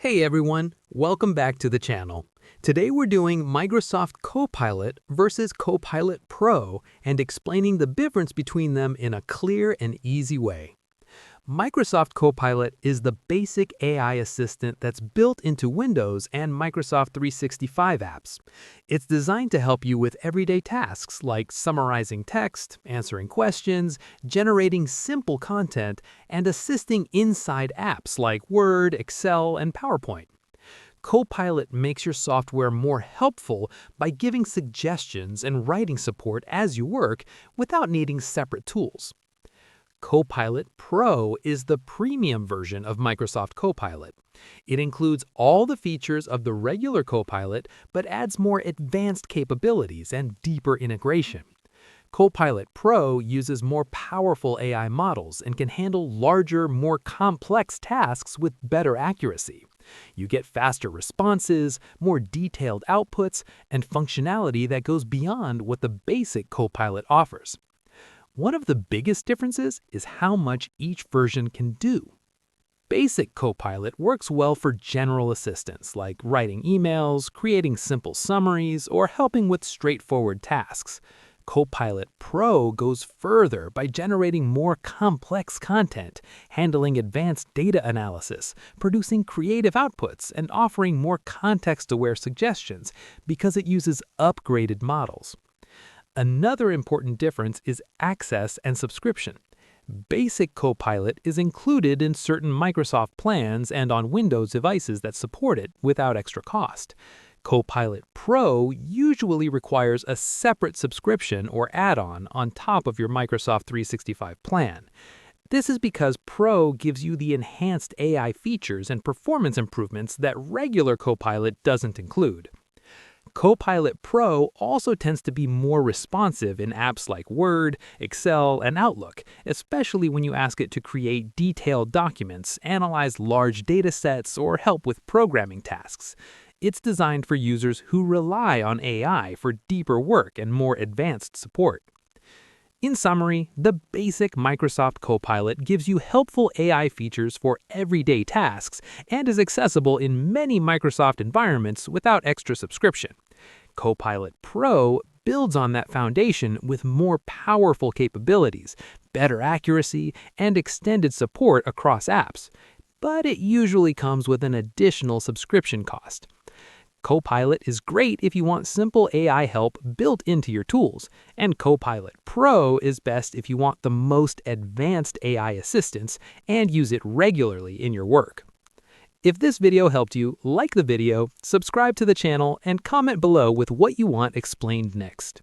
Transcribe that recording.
Hey everyone, welcome back to the channel. Today we're doing Microsoft Copilot versus Copilot Pro and explaining the difference between them in a clear and easy way. Microsoft Copilot is the basic AI assistant that's built into Windows and Microsoft 365 apps. It's designed to help you with everyday tasks like summarizing text, answering questions, generating simple content, and assisting inside apps like Word, Excel, and PowerPoint. Copilot makes your software more helpful by giving suggestions and writing support as you work without needing separate tools. Copilot Pro is the premium version of Microsoft Copilot. It includes all the features of the regular Copilot, but adds more advanced capabilities and deeper integration. Copilot Pro uses more powerful AI models and can handle larger, more complex tasks with better accuracy. You get faster responses, more detailed outputs, and functionality that goes beyond what the basic Copilot offers. One of the biggest differences is how much each version can do. Basic Copilot works well for general assistance like writing emails, creating simple summaries, or helping with straightforward tasks. Copilot Pro goes further by generating more complex content, handling advanced data analysis, producing creative outputs, and offering more context-aware suggestions because it uses upgraded models. Another important difference is access and subscription. Basic Copilot is included in certain Microsoft plans and on Windows devices that support it without extra cost. Copilot Pro usually requires a separate subscription or add-on on top of your Microsoft 365 plan. This is because Pro gives you the enhanced AI features and performance improvements that regular Copilot doesn't include. Copilot Pro also tends to be more responsive in apps like Word, Excel, and Outlook, especially when you ask it to create detailed documents, analyze large data sets, or help with programming tasks. It's designed for users who rely on AI for deeper work and more advanced support. In summary, the basic Microsoft Copilot gives you helpful AI features for everyday tasks and is accessible in many Microsoft environments without extra subscription. Copilot Pro builds on that foundation with more powerful capabilities, better accuracy, and extended support across apps, but it usually comes with an additional subscription cost. Copilot is great if you want simple AI help built into your tools, and Copilot Pro is best if you want the most advanced AI assistance and use it regularly in your work. If this video helped you, like the video, subscribe to the channel, and comment below with what you want explained next.